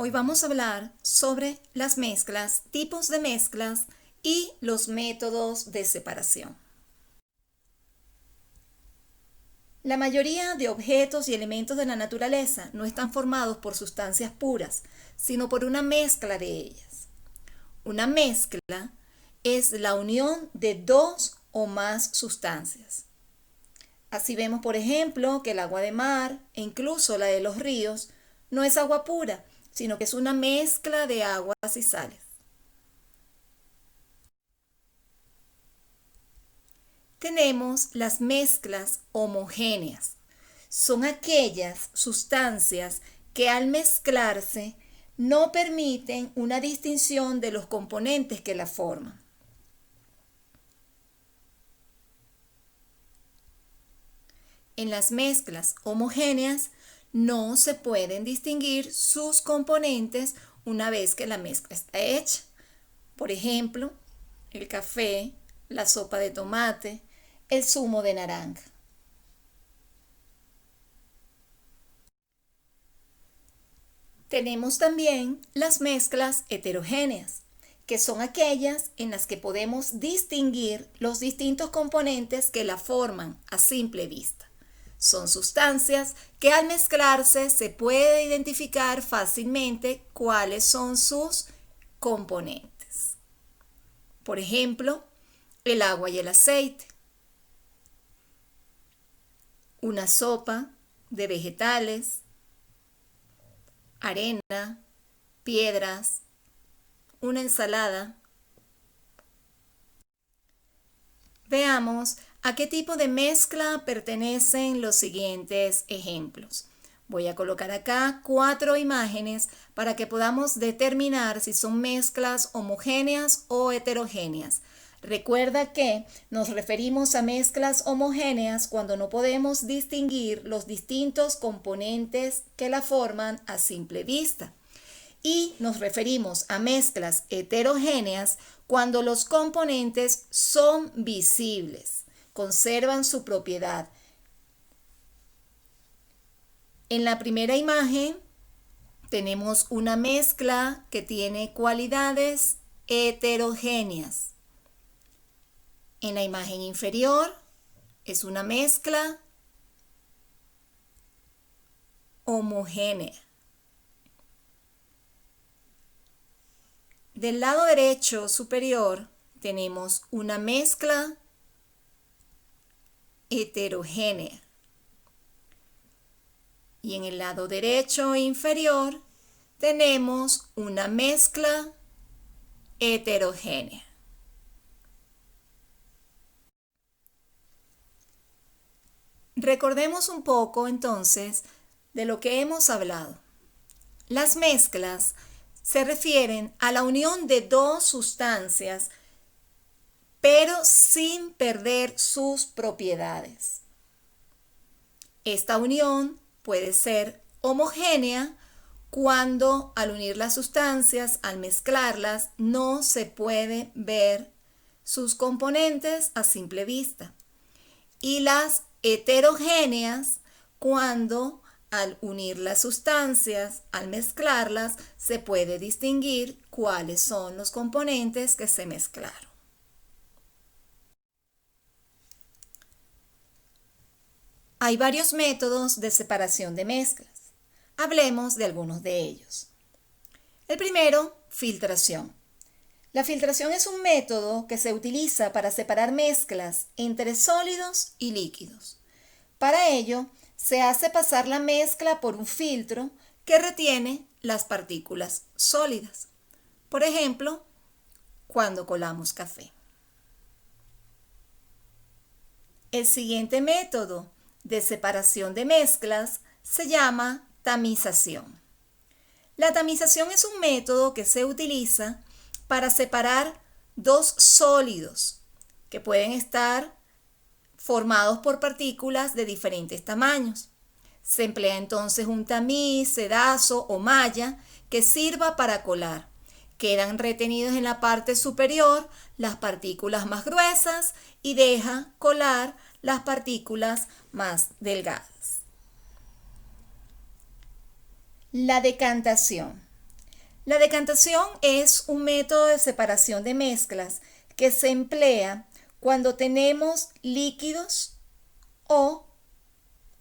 Hoy vamos a hablar sobre las mezclas, tipos de mezclas y los métodos de separación. La mayoría de objetos y elementos de la naturaleza no están formados por sustancias puras, sino por una mezcla de ellas. Una mezcla es la unión de dos o más sustancias. Así vemos, por ejemplo, que el agua de mar e incluso la de los ríos no es agua pura, sino que es una mezcla de aguas y sales. Tenemos las mezclas homogéneas. Son aquellas sustancias que al mezclarse no permiten una distinción de los componentes que la forman. En las mezclas homogéneas no se pueden distinguir sus componentes una vez que la mezcla está hecha. Por ejemplo, el café, la sopa de tomate, el zumo de naranja. Tenemos también las mezclas heterogéneas, que son aquellas en las que podemos distinguir los distintos componentes que la forman a simple vista. Son sustancias que al mezclarse se puede identificar fácilmente cuáles son sus componentes. Por ejemplo, el agua y el aceite, una sopa de vegetales, arena, piedras, una ensalada. Veamos a qué tipo de mezcla pertenecen los siguientes ejemplos. Voy a colocar acá 4 imágenes para que podamos determinar si son mezclas homogéneas o heterogéneas. Recuerda que nos referimos a mezclas homogéneas cuando no podemos distinguir los distintos componentes que la forman a simple vista. Y nos referimos a mezclas heterogéneas cuando los componentes son visibles, conservan su propiedad. En la primera imagen tenemos una mezcla que tiene cualidades heterogéneas. En la imagen inferior es una mezcla homogénea. Del lado derecho superior tenemos una mezcla heterogénea. Y en el lado derecho inferior tenemos una mezcla heterogénea. Recordemos un poco entonces de lo que hemos hablado. Las mezclas se refieren a la unión de dos sustancias, pero sin perder sus propiedades. Esta unión puede ser homogénea cuando al unir las sustancias, al mezclarlas, no se puede ver sus componentes a simple vista. Y las heterogéneas cuando al unir las sustancias, al mezclarlas, se puede distinguir cuáles son los componentes que se mezclaron. Hay varios métodos de separación de mezclas. Hablemos de algunos de ellos. El primero, filtración. La filtración es un método que se utiliza para separar mezclas entre sólidos y líquidos. Para ello, se hace pasar la mezcla por un filtro que retiene las partículas sólidas. Por ejemplo, cuando colamos café. El siguiente método de separación de mezclas se llama tamización. La tamización es un método que se utiliza para separar dos sólidos que pueden estar formados por partículas de diferentes tamaños. Se emplea entonces un tamiz, sedazo o malla que sirva para colar. Quedan retenidos en la parte superior las partículas más gruesas y deja colar las partículas más delgadas. La decantación. La decantación es un método de separación de mezclas que se emplea cuando tenemos líquidos o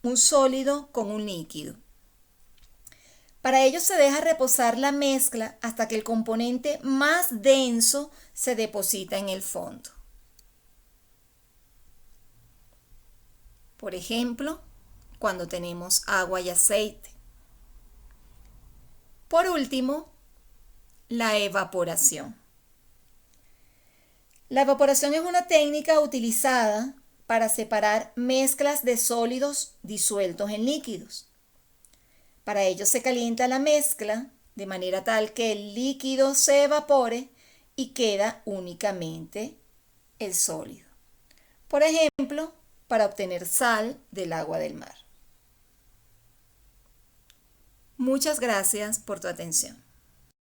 un sólido con un líquido. Para ello se deja reposar la mezcla hasta que el componente más denso se deposita en el fondo. Por ejemplo, cuando tenemos agua y aceite. Por último, la evaporación. La evaporación es una técnica utilizada para separar mezclas de sólidos disueltos en líquidos. Para ello se calienta la mezcla de manera tal que el líquido se evapore y queda únicamente el sólido. Por ejemplo, para obtener sal del agua del mar. Muchas gracias por tu atención.